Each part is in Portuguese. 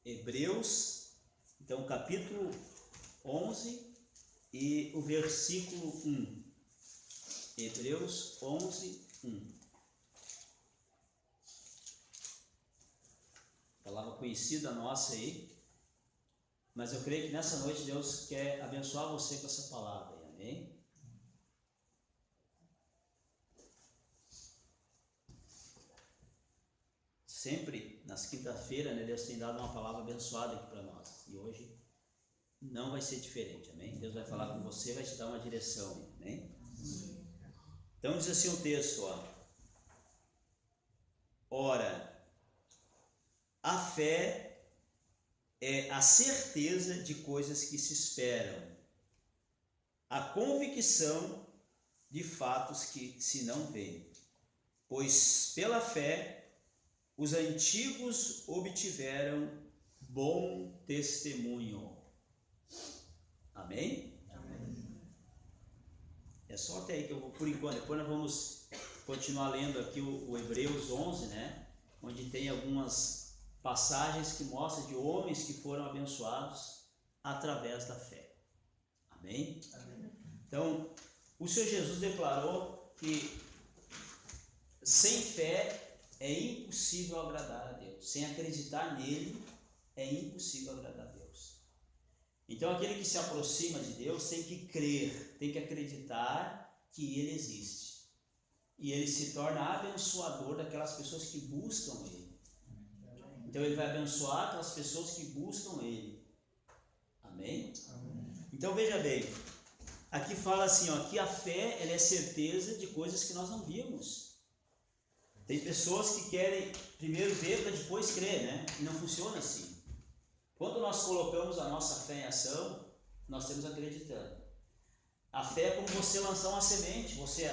Hebreus, então capítulo 11 e o versículo 1. Hebreus 11, 1. Palavra conhecida nossa aí, mas eu creio que nessa noite Deus quer abençoar você com essa palavra aí, amém? Sempre nas quinta-feiras, né, Deus tem dado uma palavra abençoada aqui para nós, e hoje não vai ser diferente, amém? Deus vai falar com você, vai te dar uma direção, amém? Então diz assim o texto, ó: ora, a fé é a certeza de coisas que se esperam, a convicção de fatos que se não veem, pois pela fé os antigos obtiveram bom testemunho. Amém? Amém. É só até aí que eu vou, por enquanto. Depois nós vamos continuar lendo aqui o Hebreus 11, né? Onde tem algumas passagens que mostram de homens que foram abençoados através da fé. Amém? Amém. Então, o Senhor Jesus declarou que sem fé é impossível agradar a Deus. Sem acreditar nele, é impossível agradar a Deus. Então, aquele que se aproxima de Deus tem que crer, tem que acreditar que ele existe. E ele se torna abençoador daquelas pessoas que buscam ele. Então, ele vai abençoar aquelas pessoas que buscam ele. Amém? Amém. Então, veja bem, aqui fala assim, ó, que a fé ela é certeza de coisas que nós não vimos. Tem pessoas que querem primeiro ver para depois crer, né? E não funciona assim. Quando nós colocamos a nossa fé em ação, nós temos acreditando. A fé é como você lançar uma semente. Você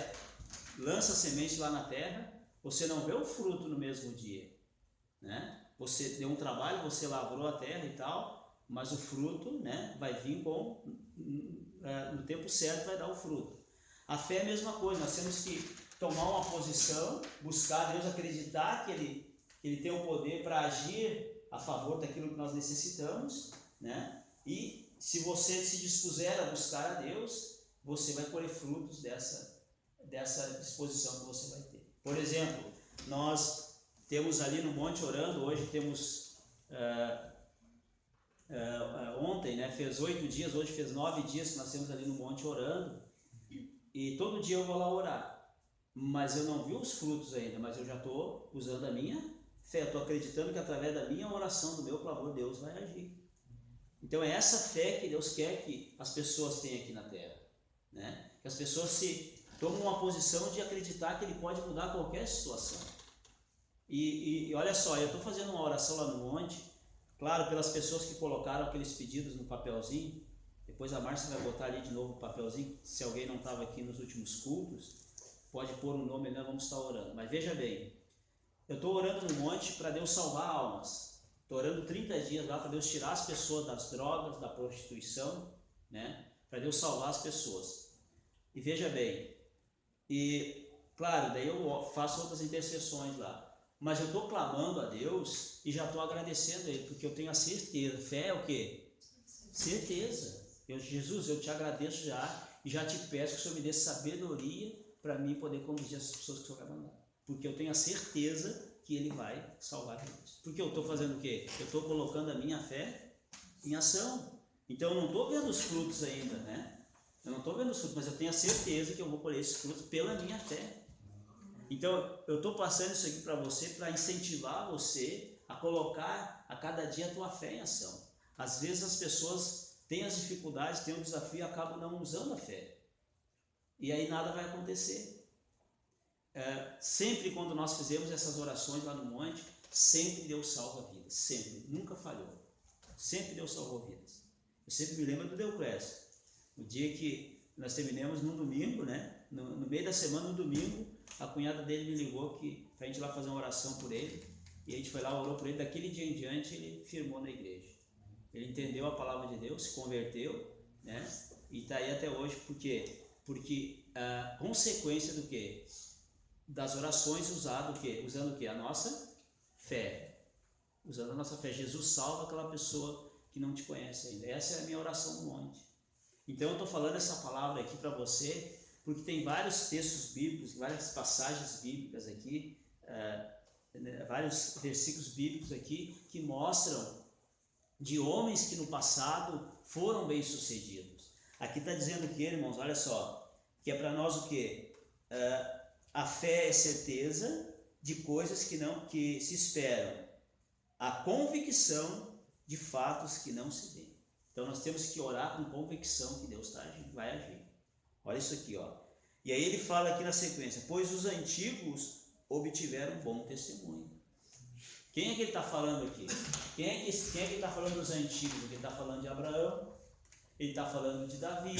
lança a semente lá na terra, você não vê o fruto no mesmo dia, né? Você deu um trabalho, você lavrou a terra e tal, mas o fruto, né, vai vir no tempo certo, vai dar o fruto. A fé é a mesma coisa, nós temos que tomar uma posição, buscar Deus, acreditar que Ele tem o poder para agir a favor daquilo que nós necessitamos, né? E se você se dispuser a buscar a Deus, você vai colher frutos dessa disposição que você vai ter. Por exemplo, nós temos ali no monte orando, hoje temos, ontem, né, fez 8 dias, hoje fez 9 dias que nós temos ali no monte orando, e todo dia eu vou lá orar. Mas eu não vi os frutos ainda, mas eu já estou usando a minha fé, estou acreditando que através da minha oração, do meu clamor, Deus vai agir. Então é essa fé que Deus quer que as pessoas tenham aqui na terra, né? Que as pessoas se tomem uma posição de acreditar que Ele pode mudar qualquer situação. E olha só, eu estou fazendo uma oração lá no monte, claro, pelas pessoas que colocaram aqueles pedidos no papelzinho. Depois a Márcia vai botar ali de novo o papelzinho, se alguém não estava aqui nos últimos cultos, pode pôr um nome ali, nós vamos estar orando. Mas veja bem, eu estou orando no monte para Deus salvar almas. Estou orando 30 dias lá para Deus tirar as pessoas das drogas, da prostituição, né? Para Deus salvar as pessoas. E veja bem, e claro, daí eu faço outras intercessões lá. Mas eu estou clamando a Deus e já estou agradecendo a Ele, porque eu tenho a certeza. Fé é o quê? Certeza. Jesus, eu te agradeço já e já te peço que o Senhor me dê sabedoria para mim poder conduzir as pessoas que o Senhor vai mandar. Porque eu tenho a certeza que Ele vai salvar eles. Porque eu estou fazendo o quê? Eu estou colocando a minha fé em ação. Então eu não estou vendo os frutos ainda, né? Eu não estou vendo os frutos, mas eu tenho a certeza que eu vou colher esses frutos pela minha fé. Então eu estou passando isso aqui para você, para incentivar você a colocar a cada dia a tua fé em ação. Às vezes as pessoas têm as dificuldades, têm o desafio e acabam não usando a fé. E aí nada vai acontecer. Sempre quando nós fizemos essas orações lá no monte, sempre Deus salva vidas, sempre, nunca falhou. Sempre Deus salvou vidas. Eu sempre me lembro do Deuclésio. O dia que nós terminamos num domingo, né? No meio da semana, no domingo, a cunhada dele me ligou para a gente ir lá fazer uma oração por ele. E a gente foi lá, orou por ele. Daquele dia em diante, ele firmou na igreja. Ele entendeu a palavra de Deus, se converteu, né? E está aí até hoje. Por quê? Porque a consequência do quê? Das orações usando o quê? A nossa fé. Usando a nossa fé. Jesus salva aquela pessoa que não te conhece ainda. Essa é a minha oração no monte. Então eu estou falando essa palavra aqui para você, porque tem vários textos bíblicos, várias passagens bíblicas aqui, vários versículos bíblicos aqui, que mostram de homens que no passado foram bem-sucedidos. Aqui está dizendo que, irmãos, olha só, que é para nós o quê? A fé é certeza de coisas que se esperam, a convicção de fatos que não se veem. Então nós temos que orar com convicção que Deus vai agir. Olha isso aqui, ó. E aí ele fala aqui na sequência, pois os antigos obtiveram bom testemunho. Quem é que ele está falando aqui? Quem é que ele está falando dos antigos? Ele está falando de Abraão, ele está falando de Davi,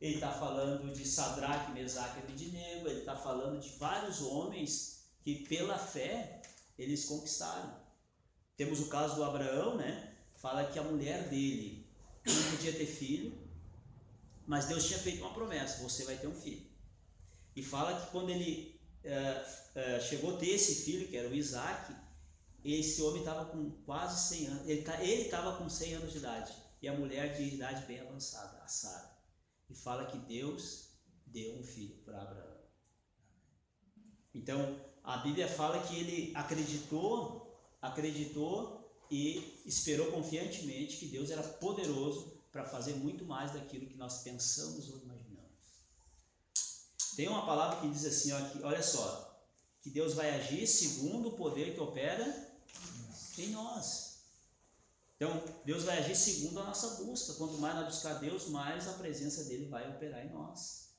ele está falando de Sadraque, Mesaque e Abednego, ele está falando de vários homens que pela fé eles conquistaram. Temos o caso do Abraão, né? Fala que a mulher dele não podia ter filho, mas Deus tinha feito uma promessa, você vai ter um filho. E fala que quando ele chegou a ter esse filho, que era o Isaac, esse homem estava com quase 100 anos, ele estava com 100 anos de idade, e a mulher de idade bem avançada, a Sara. E fala que Deus deu um filho para Abraão. Então, a Bíblia fala que ele acreditou e esperou confiantemente que Deus era poderoso para fazer muito mais daquilo que nós pensamos ou imaginamos. Tem uma palavra que diz assim, ó, que, olha só, que Deus vai agir segundo o poder que opera em nós. Então, Deus vai agir segundo a nossa busca. Quanto mais nós buscar Deus, mais a presença dele vai operar em nós.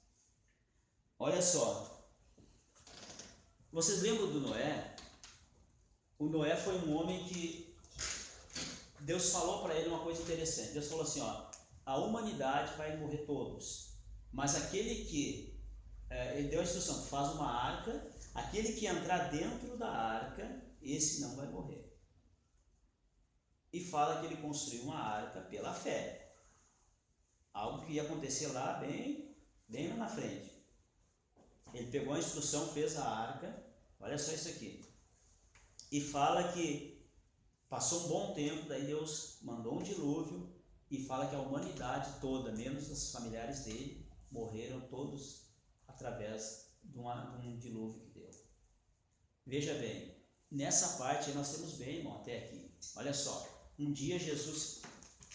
Olha só, vocês lembram do Noé? O Noé foi um homem que Deus falou para ele uma coisa interessante. Deus falou assim, ó, a humanidade vai morrer todos, mas aquele que ele deu a instrução, faz uma arca, aquele que entrar dentro da arca, esse não vai morrer. E fala que ele construiu uma arca pela fé, algo que ia acontecer lá bem lá na frente. Ele pegou a instrução, fez a arca, olha só isso aqui, e fala que passou um bom tempo, daí Deus mandou um dilúvio, e fala que a humanidade toda, menos os familiares dele, morreram todos através de um dilúvio que deu. Veja bem, nessa parte nós temos bem, irmão, até aqui. Olha só, um dia Jesus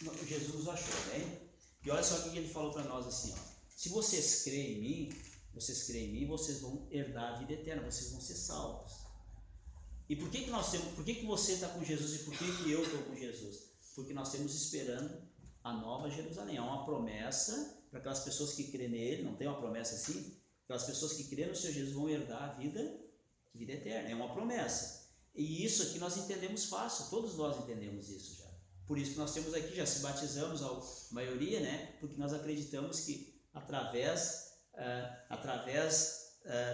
nos achou, bem? E olha só o que ele falou para nós assim, ó, se vocês creem em mim, vocês vão herdar a vida eterna, vocês vão ser salvos. E por que você está com Jesus e por que eu estou com Jesus? Porque nós estamos esperando a nova Jerusalém. É uma promessa para aquelas pessoas que crêem nele, não tem uma promessa assim? Aquelas pessoas que crêem no Senhor Jesus vão herdar a vida eterna, é uma promessa. E isso aqui nós entendemos fácil, todos nós entendemos isso já. Por isso que nós temos aqui, já se batizamos, a maioria, né? Porque nós acreditamos que através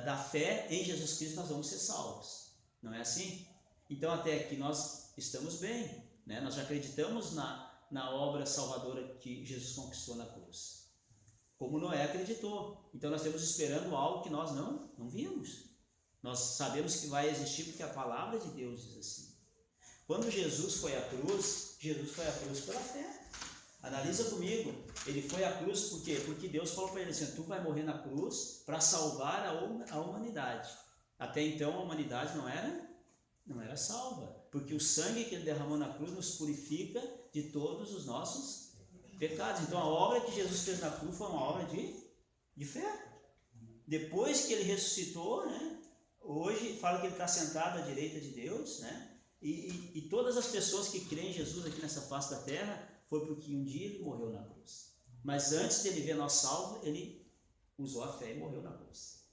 da fé em Jesus Cristo nós vamos ser salvos. Não é assim? Então até aqui nós estamos bem, né? Nós já acreditamos na obra salvadora que Jesus conquistou na cruz. Como Noé acreditou. Então nós estamos esperando algo que nós não vimos. Nós sabemos que vai existir porque a palavra de Deus diz assim. Quando Jesus foi à cruz pela fé. Analisa comigo. Ele foi à cruz por quê? Porque Deus falou para ele assim, tu vai morrer na cruz para salvar a humanidade. Até então a humanidade não era salva. Porque o sangue que ele derramou na cruz nos purifica de todos os nossos pecados. Então a obra que Jesus fez na cruz foi uma obra de fé. Depois que ele ressuscitou, né, hoje fala que ele está sentado à direita de Deus, né, e todas as pessoas que creem em Jesus aqui nessa face da terra foi porque um dia ele morreu na cruz. Mas antes de ele ver nós salvos, ele usou a fé e morreu na cruz.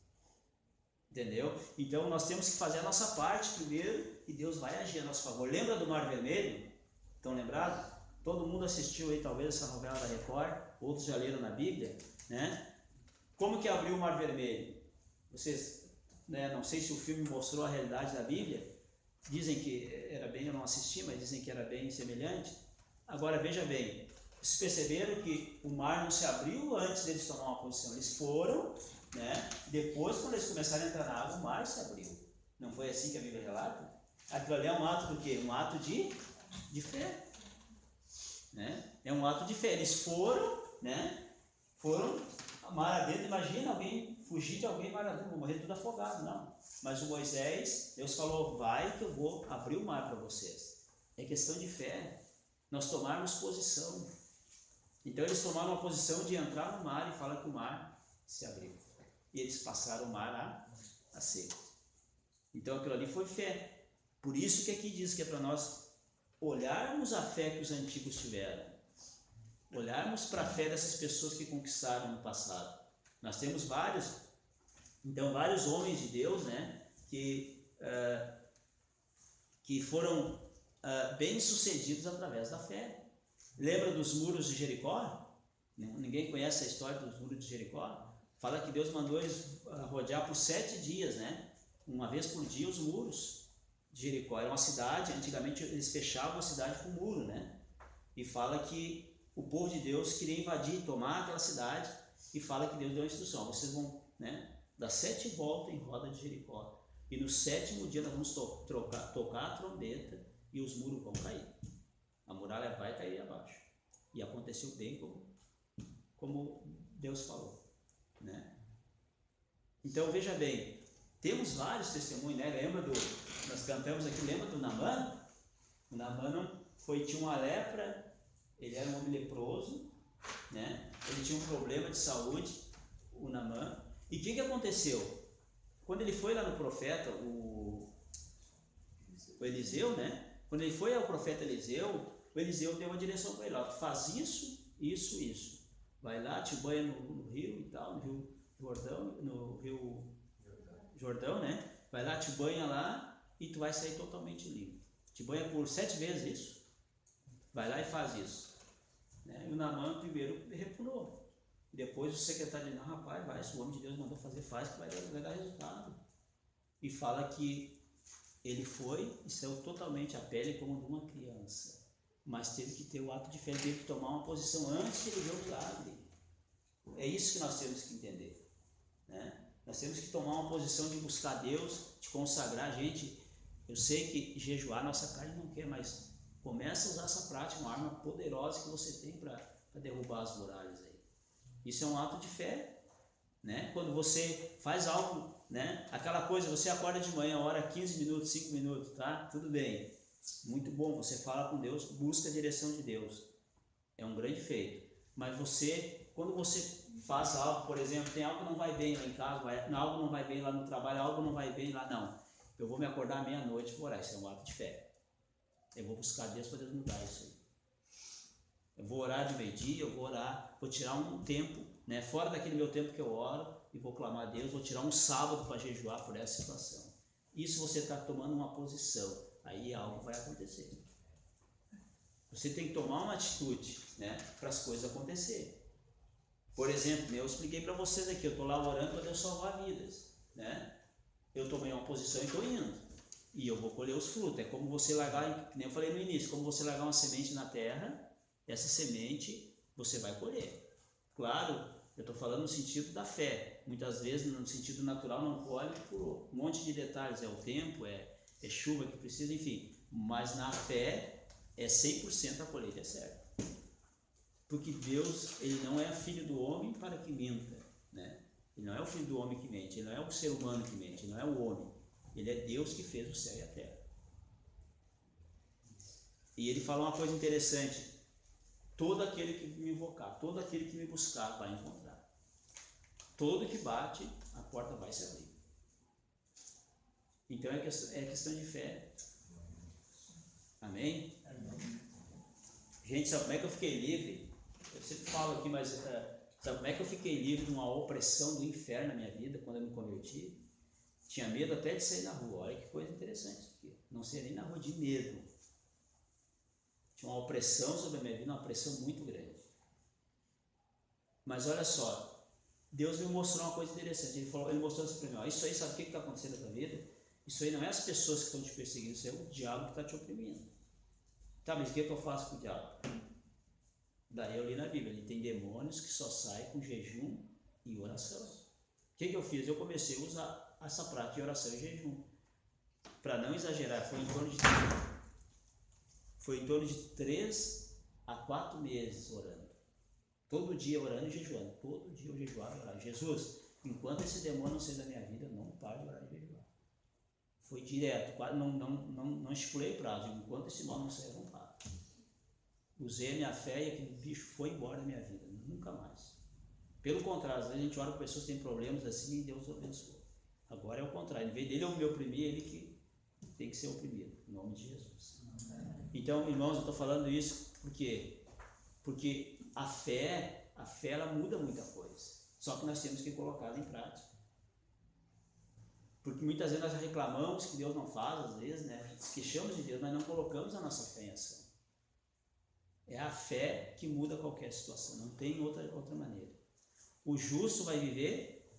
Entendeu? Então nós temos que fazer a nossa parte primeiro e Deus vai agir a nosso favor. Lembra do Mar Vermelho? Estão lembrados? Todo mundo assistiu aí talvez essa novela da Record, outros já leram na Bíblia, né? Como que abriu o Mar Vermelho? Vocês, né, não sei se o filme mostrou a realidade da Bíblia, dizem que era bem, eu não assisti, mas dizem que era bem semelhante. Agora veja bem, vocês perceberam que o mar não se abriu antes deles tomar uma posição, eles foram, né? Depois quando eles começaram a entrar na água, o mar se abriu. Não foi assim que a Bíblia relata? Aquilo ali é um ato do quê? Um ato de fé. Né? É um ato de fé. Eles foram, né? Foram mar adentro. Imagina alguém fugir de alguém mar adentro, vou morrer tudo afogado. Não. Mas o Moisés, Deus falou, vai que eu vou abrir o mar para vocês. É questão de fé. Nós tomarmos posição. Então eles tomaram uma posição de entrar no mar e fala que o mar se abriu. E eles passaram o mar a seco. Então aquilo ali foi fé. Por isso que aqui diz que é para nós olharmos a fé que os antigos tiveram. Olharmos para a fé dessas pessoas que conquistaram no passado. Nós temos vários homens de Deus, né, que foram bem-sucedidos através da fé. Lembra dos muros de Jericó? Ninguém conhece a história dos muros de Jericó? Fala que Deus mandou eles rodear por 7 dias, né? Uma vez por dia os muros de Jericó. Era uma cidade, antigamente eles fechavam a cidade com muro, né? E fala que o povo de Deus queria invadir, tomar aquela cidade, e fala que Deus deu a instrução, vocês vão, né, dar 7 voltas em roda de Jericó, e no 7º dia nós vamos tocar a trombeta, e os muros vão cair, a muralha vai cair abaixo. E aconteceu bem como Deus falou, né? Então veja bem, temos vários testemunhos, né? Nós cantamos aqui, lembra do Naamã? O Naamã tinha uma lepra, ele era um homem leproso, né? Ele tinha um problema de saúde, o Naamã. E o que aconteceu? Quando ele foi lá no profeta, o Eliseu, né? Quando ele foi ao profeta Eliseu, o Eliseu deu uma direção para ele, ó, faz isso, isso, isso. Vai lá, te banha no rio e tal, no rio Jordão, né? Vai lá, te banha lá e tu vai sair totalmente limpo. Te banha por 7 vezes isso. Vai lá e faz isso. Né? E o Naamã primeiro repulou. Depois o secretário disse, não, rapaz, vai, se o homem de Deus mandou fazer, faz que vai dar resultado. E fala que ele foi e saiu totalmente a pele como de uma criança. Mas teve que ter o ato de fé, teve que tomar uma posição antes de ele ver o milagre. É isso que nós temos que entender. Né? Nós temos que tomar uma posição de buscar Deus, de consagrar. Gente, eu sei que jejuar nossa carne não quer, mas começa a usar essa prática, uma arma poderosa que você tem para derrubar as muralhas aí. Isso é um ato de fé, né? Quando você faz algo, né? Aquela coisa, você acorda de manhã, ora 15 minutos, 5 minutos, tá? Tudo bem, muito bom, você fala com Deus, busca a direção de Deus, é um grande feito. Mas quando você faz algo, por exemplo, tem algo que não vai bem lá em casa, algo não vai bem lá no trabalho, algo não vai bem lá, não. Eu vou me acordar à meia-noite e vou orar, isso é um ato de fé. Eu vou buscar Deus para Deus mudar isso aí. Eu vou orar de meio-dia, eu vou orar, vou tirar um tempo, né, fora daquele meu tempo que eu oro, e vou clamar a Deus, vou tirar um sábado para jejuar por essa situação. Isso você está tomando uma posição, aí algo vai acontecer. Você tem que tomar uma atitude, né, para as coisas acontecerem. Por exemplo, eu expliquei para vocês aqui, eu estou lá orando para Deus salvar vidas, né? Eu tomei uma posição e estou indo. E eu vou colher os frutos. É como você largar, como eu falei no início, como você largar uma semente na terra, essa semente você vai colher. Claro, eu estou falando no sentido da fé. Muitas vezes, no sentido natural, não colhe por um monte de detalhes. É o tempo, é chuva que precisa, enfim. Mas na fé, é 100% a colheita é certa. Porque Deus, ele não é filho do homem para que minta, né? Ele não é o filho do homem que mente, ele não é o ser humano que mente, ele não é o homem. Ele é Deus que fez o céu e a terra. E ele fala uma coisa interessante: todo aquele que me invocar, todo aquele que me buscar vai encontrar. Todo que bate, a porta vai se abrir. Então é questão de fé. Amém? Gente, sabe como é que eu fiquei livre? Eu sempre falo aqui, mas sabe como é que eu fiquei livre de uma opressão do inferno na minha vida quando eu me converti? Tinha medo até de sair na rua. Olha que coisa interessante isso aqui. Não saía nem na rua de medo. Tinha uma opressão sobre a minha vida, uma opressão muito grande. Mas olha só, Deus me mostrou uma coisa interessante. Ele mostrou assim para mim: ó, isso aí, sabe o que está acontecendo na tua vida? Isso aí não é as pessoas que estão te perseguindo, isso é o diabo que está te oprimindo. Tá, mas o que eu faço com o diabo? Daí eu li na Bíblia, ele tem demônios que só saem com jejum e oração. O que eu fiz? Eu comecei a usar essa prática de oração e jejum. para não exagerar, foi em torno de 3 a 4 meses orando. Todo dia orando e jejuando. Todo dia eu jejuava e orava. Jesus, enquanto esse demônio não sair da minha vida, eu não paro de orar e jejuar. Foi direto, quase não estipulei prazo. Enquanto esse demônio não sair, eu não paro. Usei a minha fé e aquele bicho foi embora da minha vida. Nunca mais. Pelo contrário, às vezes a gente ora para pessoas que têm problemas assim e Deus abençoa. Agora é o contrário. Em vez dele eu me oprimir, ele que tem que ser oprimido. Em nome de Jesus. Então, irmãos, eu estou falando isso porque a fé ela muda muita coisa. Só que nós temos que colocá-la em prática. Porque muitas vezes nós reclamamos que Deus não faz, às vezes, né? Queixamos de Deus, mas não colocamos a nossa fé em ação. É a fé que muda qualquer situação, não tem outra maneira. O justo vai viver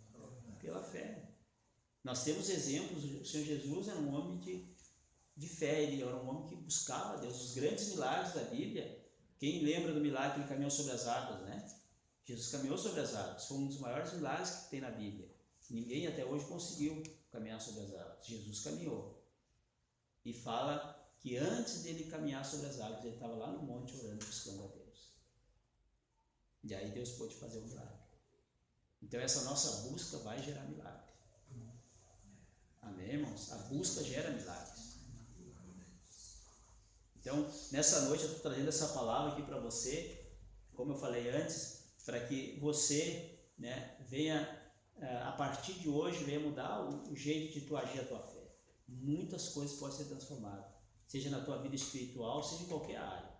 pela fé. Nós temos exemplos, o Senhor Jesus era um homem de fé, ele era um homem que buscava Deus. Os grandes milagres da Bíblia, quem lembra do milagre que ele caminhou sobre as águas, né? Jesus caminhou sobre as águas, foi um dos maiores milagres que tem na Bíblia. Ninguém até hoje conseguiu caminhar sobre as águas. Jesus caminhou. E fala que antes dele caminhar sobre as águas, ele estava lá no monte orando, buscando a Deus. E aí Deus pôde fazer um milagre. Então essa nossa busca vai gerar milagre. Amém, irmãos? A busca gera milagres. Então, nessa noite eu estou trazendo essa palavra aqui para você, como eu falei antes, para que você, né, venha, a partir de hoje, venha mudar o jeito de tu agir a tua fé. Muitas coisas podem ser transformadas, seja na tua vida espiritual, seja em qualquer área.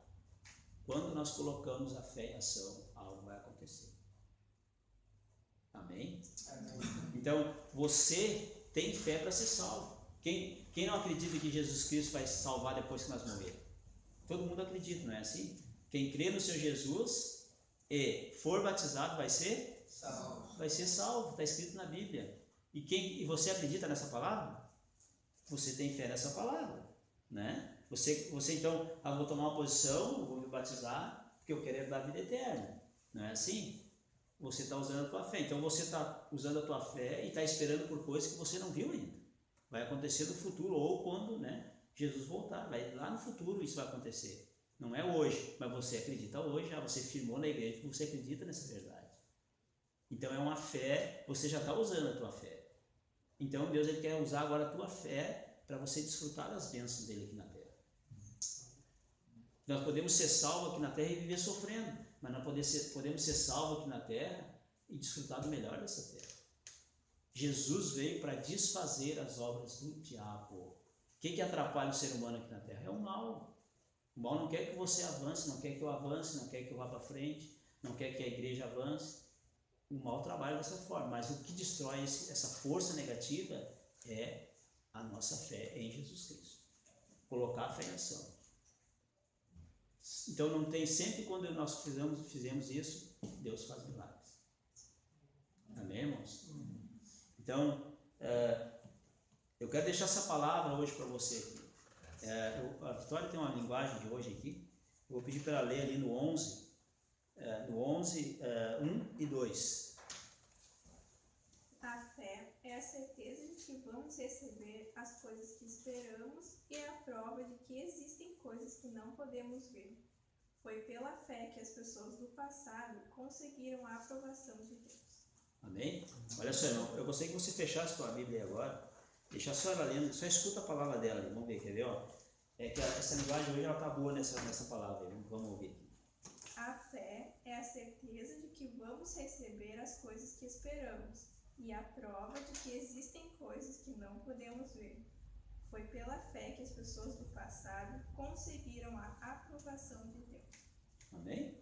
Quando nós colocamos a fé em ação, algo vai acontecer. Amém? Amém. Então, você tem fé para ser salvo. Quem não acredita que Jesus Cristo vai salvar depois que nós morrermos? Todo mundo acredita, não é assim? Quem crê no Senhor Jesus e for batizado vai ser salvo. Vai ser salvo, está escrito na Bíblia. E você acredita nessa palavra? Você tem fé nessa palavra, né? Você então, vou tomar uma posição, vou me batizar, porque eu quero dar a vida eterna. Não é assim? Você está usando a tua fé. Então você está usando a tua fé e está esperando por coisas que você não viu ainda. Vai acontecer no futuro ou quando, né, Jesus voltar. Lá no futuro isso vai acontecer. Não é hoje, mas você acredita hoje, já você firmou na igreja que você acredita nessa verdade. Então é uma fé, você já está usando a tua fé. Então Deus ele quer usar agora a tua fé para você desfrutar das bênçãos dele aqui na terra. Nós podemos ser salvos aqui na terra e viver sofrendo, mas nós podemos ser salvos aqui na terra e desfrutar do melhor dessa terra. Jesus veio para desfazer as obras do diabo. O que atrapalha o ser humano aqui na terra? É o mal. O mal não quer que você avance, não quer que eu avance, não quer que eu vá para frente, não quer que a igreja avance. O mal trabalha dessa forma, mas o que destrói essa força negativa é a nossa fé em Jesus Cristo. Colocar a fé em ação. Então não tem, sempre quando nós fizemos isso, Deus faz milagres. Amém, irmãos? Então, eu quero deixar essa palavra hoje para você aqui. A Vitória tem uma linguagem de hoje aqui. Eu vou pedir para ela ler ali no 11, 1 e 2. A fé é a certeza de que vamos receber as coisas que esperamos e a prova de que existem coisas que não podemos ver. Foi pela fé que as pessoas do passado conseguiram a aprovação de Deus. Amém? Olha só, irmão, eu gostaria que você fechasse sua Bíblia aí agora, deixar só ela lendo, só escuta a palavra dela, vamos ver, quer ver? Ó? É que essa linguagem hoje ela está boa nessa palavra, vamos ouvir aqui. A fé é a certeza de que vamos receber as coisas que esperamos e a prova de que existem coisas que não podemos ver. Foi pela fé que as pessoas do passado conseguiram a aprovação de Deus. Amém?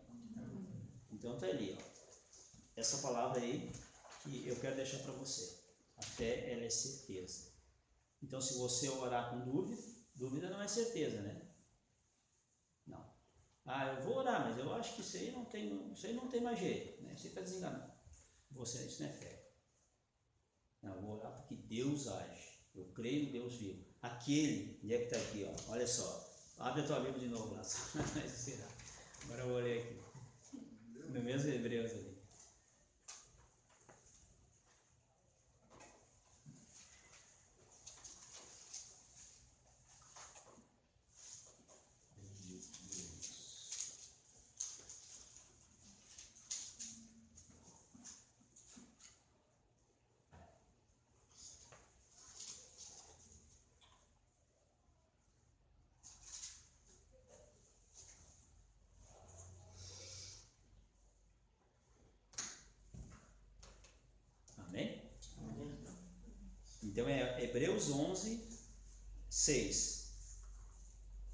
Então tá ali, ó. Essa palavra aí que eu quero deixar para você. A fé, ela é certeza. Então, se você orar com dúvida não é certeza, né? Não. Eu vou orar, mas eu acho que isso aí não tem mais jeito, né? Você está desenganado. Isso não é fé. Não, eu vou orar porque Deus age. Eu creio em Deus vivo. Aquele, onde é que está aqui, ó? Olha só. Abre a tua Bíblia de novo lá. Agora eu vou ler aqui. No mesmo Hebreus ali. Hebreus 11, 6.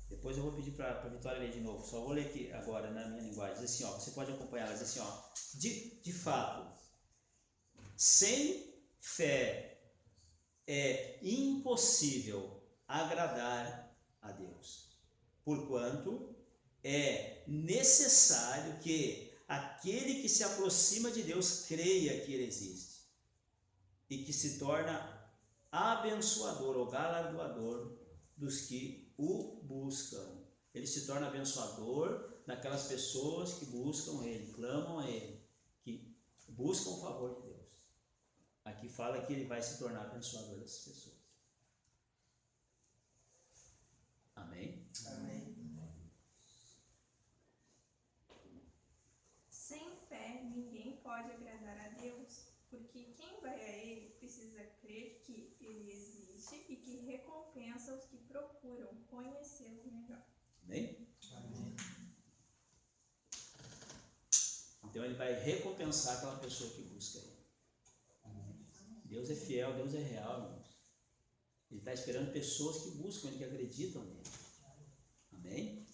Depois eu vou pedir para a Vitória ler de novo. Só vou ler aqui agora na minha linguagem. Diz assim, ó, você pode acompanhar. Diz assim, ó, de fato, sem fé é impossível agradar a Deus, porquanto é necessário que aquele que se aproxima de Deus creia que Ele existe e que se torna abençoador ou galardoador dos que o buscam. Ele se torna abençoador daquelas pessoas que buscam Ele, clamam a Ele, que buscam o favor de Deus. Aqui fala que Ele vai se tornar abençoador dessas pessoas. Amém? Amém. Sem fé, ninguém pode agradar a Deus, porque quem vai a Ele precisa crer que Ele existe e que recompensa os que procuram conhecê-lo melhor. Amém? Amém. Então Ele vai recompensar aquela pessoa que busca Ele. Deus é fiel, Deus é real, irmãos. Ele está esperando pessoas que buscam Ele, que acreditam nele. Amém?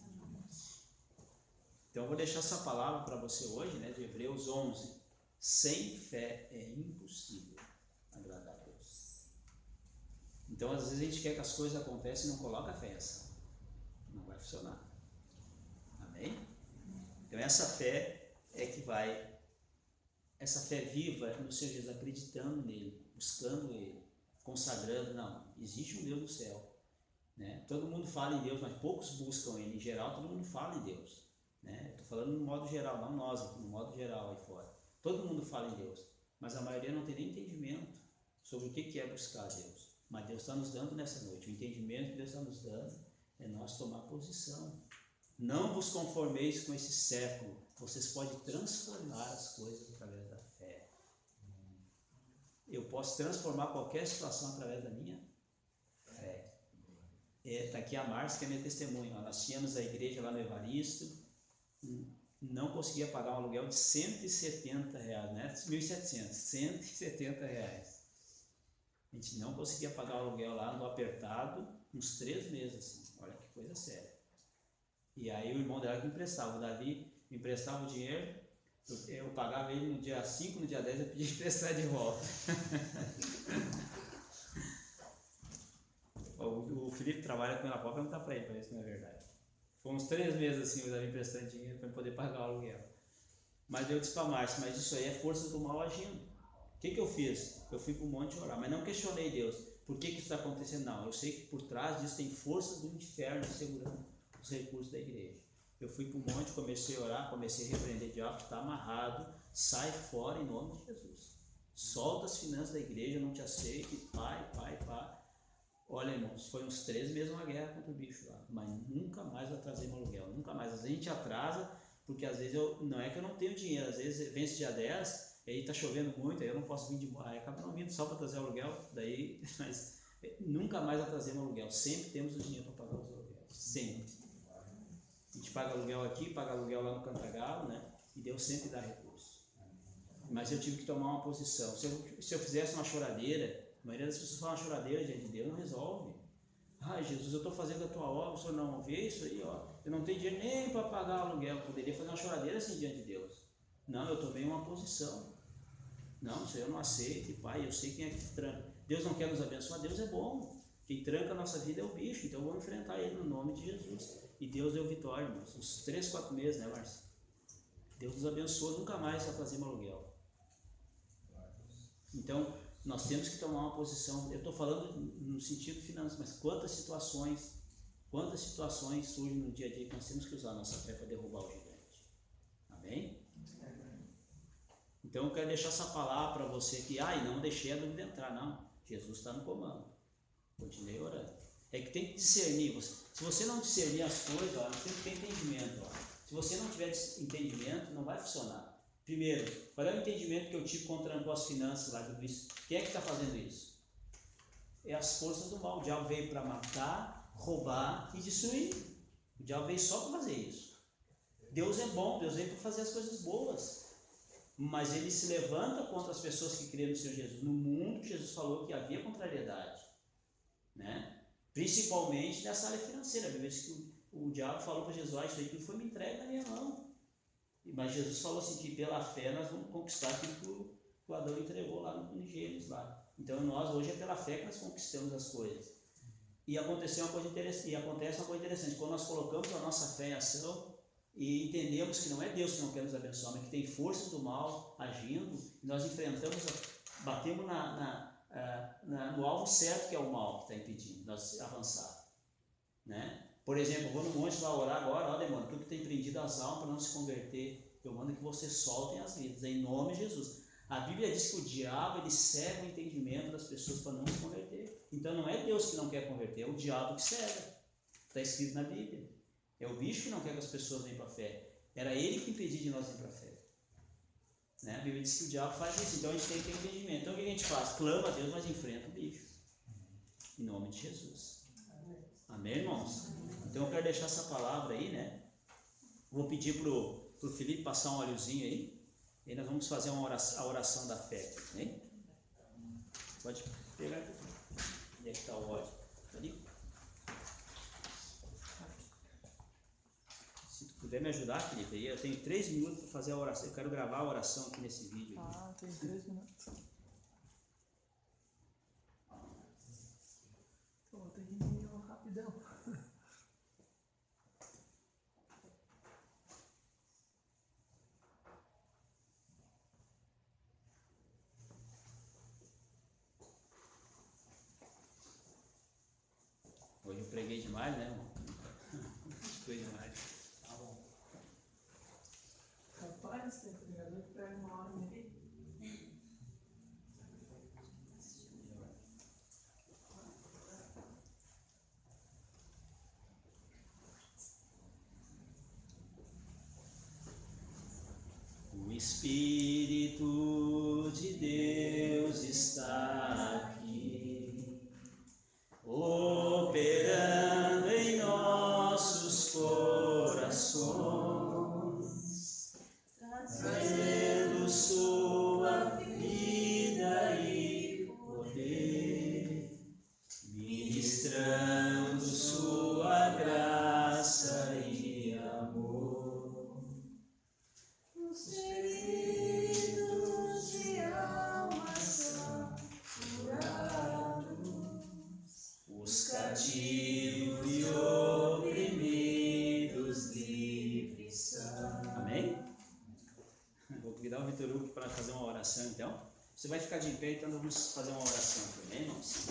Então eu vou deixar essa palavra para você hoje, né, de Hebreus 11. Sem fé é impossível agradar a Deus. Então às vezes a gente quer que as coisas aconteçam e não coloca fé. Não vai funcionar. Amém? Então essa fé é que vai, essa fé viva no Senhor Jesus, acreditando nele, buscando Ele, consagrando. Não, existe um Deus do céu, né? Todo mundo fala em Deus, mas poucos buscam Ele. Em geral, todo mundo fala em Deus, né? Estou falando no modo geral, não nós aqui, no modo geral aí fora. Todo mundo fala em Deus, mas a maioria não tem nem entendimento sobre o que é buscar a Deus. Mas Deus está nos dando nessa noite, o entendimento que Deus está nos dando é nós tomar posição. Não vos conformeis com esse século, vocês podem transformar as coisas através da fé. Eu posso transformar qualquer situação através da minha fé. Está aqui a Márcia, que é minha testemunha. Nós tínhamos a igreja lá no Evaristo, não conseguia pagar um aluguel de R$170, né? 1.700, R$170. A gente não conseguia pagar o aluguel lá no apertado, uns 3 meses, assim. Olha que coisa séria. E aí o irmão dela que emprestava, o Davi me emprestava o dinheiro, eu pagava ele no dia 5, no dia 10 eu pedia emprestar de volta. O Felipe trabalha com ela, pode perguntar para ele, parece que não é verdade. Foi uns 3 meses assim, o Davi emprestando dinheiro para poder pagar o aluguel. Mas eu disse para a Márcia, mas isso aí é força do mal agindo. O que eu fiz? Eu fui para o monte orar, mas não questionei Deus. Por que isso está acontecendo? Não, eu sei que por trás disso tem forças do inferno segurando os recursos da igreja. Eu fui para o monte, comecei a orar, comecei a repreender o diabo, está amarrado, sai fora em nome de Jesus. Solta as finanças da igreja, não te aceito, pai. Olha, irmãos, foi uns 3 meses uma guerra contra o bicho lá, mas nunca mais eu atrasei meu aluguel, nunca mais. Às vezes a gente atrasa, porque às vezes não é que eu não tenho dinheiro, às vezes vence dia 10, aí está chovendo muito, aí eu não posso vir de aí acaba não vindo só para trazer o aluguel, daí, mas nunca mais atrasei meu aluguel, sempre temos o dinheiro para pagar os aluguéis, sempre. A gente paga aluguel aqui, paga aluguel lá no Cantagalo, né? E Deus sempre dá recurso. Mas eu tive que tomar uma posição. Se eu fizesse uma choradeira, a maioria das pessoas fala uma choradeira diante de Deus, não resolve. Ai, Jesus, eu estou fazendo a tua obra, o Senhor não vê isso aí, ó. Eu não tenho dinheiro nem para pagar aluguel. Eu poderia fazer uma choradeira assim diante de Deus. Não, eu tomei uma posição. Não, Senhor, eu não aceito, Pai, eu sei quem é que tranca. Deus não quer nos abençoar, Deus é bom. Quem tranca a nossa vida é o bicho, então vamos enfrentar ele no nome de Jesus. E Deus deu vitória, irmãos. Uns 3, 4 meses, né, Márcia? Deus nos abençoou, nunca mais vai fazer um aluguel. Então, nós temos que tomar uma posição. Eu estou falando no sentido financeiro, mas quantas situações surgem no dia a dia que nós temos que usar a nossa fé para derrubar o gigante. Amém? Então eu quero deixar essa palavra para você que, não deixei a dúvida entrar, não. Jesus está no comando. Continue orando. É que tem que discernir. Se você não discernir as coisas, ó, tem que ter entendimento. Ó. Se você não tiver entendimento, não vai funcionar. Primeiro, qual é o entendimento que eu tive contra as finanças lá do Cristo? Quem é que está fazendo isso? É as forças do mal. O diabo veio para matar, roubar e destruir. O diabo veio só para fazer isso. Deus é bom, Deus veio para fazer as coisas boas. Mas ele se levanta contra as pessoas que creem no Senhor Jesus. No mundo, Jesus falou que havia contrariedade. né? Principalmente nessa área financeira. A Bíblia diz que o diabo falou para Jesus: isso aí tudo foi me entregue na minha mão. Mas Jesus falou assim que pela fé nós vamos conquistar aquilo que o Adão entregou lá no Gênesis lá. Então nós hoje é pela fé que nós conquistamos as coisas. E acontece uma coisa interessante, quando nós colocamos a nossa fé em ação e entendemos que não é Deus que não quer nos abençoar, mas que tem forças do mal agindo, e nós enfrentamos, batemos no alvo certo, que é o mal que está impedindo nós avançar, né? Por exemplo, eu vou no monte lá orar agora: ó demônio, tudo que tem prendido as almas para não se converter, eu mando que vocês soltem as vidas, em nome de Jesus. A Bíblia diz que o diabo ele cega o entendimento das pessoas para não se converter. Então não é Deus que não quer converter, é o diabo que cega. Está escrito na Bíblia. É o bicho que não quer que as pessoas venham para a fé. Era ele que impedia de nós ir para a fé, né? A Bíblia diz que o diabo faz isso, então a gente tem que ter entendimento. Então o que a gente faz? Clama a Deus, mas enfrenta o bicho. Em nome de Jesus. Amém, irmãos? Então eu quero deixar essa palavra aí, né? Vou pedir pro Felipe passar um óleozinho aí. E aí nós vamos fazer a oração da fé, né? Pode pegar. Onde é que está o óleo? Está ali? Se tu puder me ajudar, Felipe, aí eu tenho 3 minutos para fazer a oração. Eu quero gravar a oração aqui nesse vídeo. Tem 3 minutos. Vou ter que ir rapidão. Hoje eu preguei demais, né, irmão? Foi demais. Tá bom. Rapaz, tem pregador que pega uma hora e meia. O Espírito de Deus está aqui, operando em nossos corações, trazendo sua vida e poder, ministrando sua graça e amor. Os feridos de alma são curados, os cativos e oprimidos livres são. Amém? Vou convidar o Vitor Hugo para fazer uma oração então. Você vai ficar de pé, então vamos fazer uma oração também, irmãos.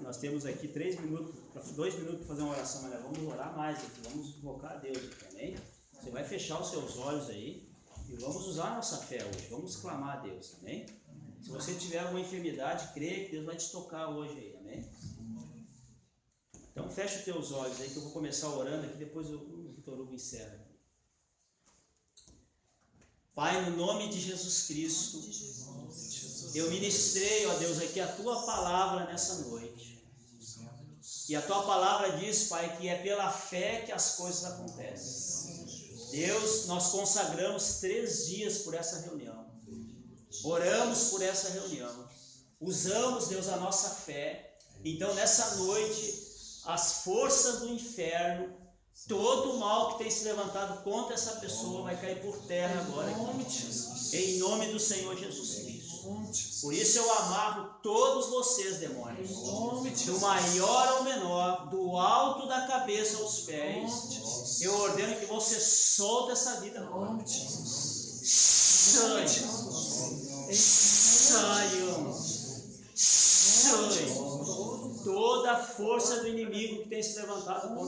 Nós temos aqui 2 minutos para fazer uma oração, mas vamos orar mais aqui, vamos invocar a Deus aqui, amém? Você vai fechar os seus olhos aí e vamos usar a nossa fé hoje, vamos clamar a Deus, amém? Se você tiver alguma enfermidade, creia que Deus vai te tocar hoje aí, amém? Então fecha os teus olhos aí que eu vou começar orando aqui, depois o Vitor Hugo encerra. Pai, no nome de Jesus Cristo, eu ministrei, ó Deus, aqui a Tua palavra nessa noite. E a Tua palavra diz, Pai, que é pela fé que as coisas acontecem. Deus, nós consagramos 3 dias por essa reunião. Oramos por essa reunião. Usamos, Deus, a nossa fé. Então, nessa noite, as forças do inferno, todo o mal que tem se levantado contra essa pessoa vai cair por terra agora. Em nome do Senhor Jesus Cristo. Por isso eu amarro todos vocês, demônios, do maior ao menor, do alto da cabeça aos pés. Eu ordeno que você solte essa vida agora. Saiam. Toda a força do inimigo que tem se levantado contra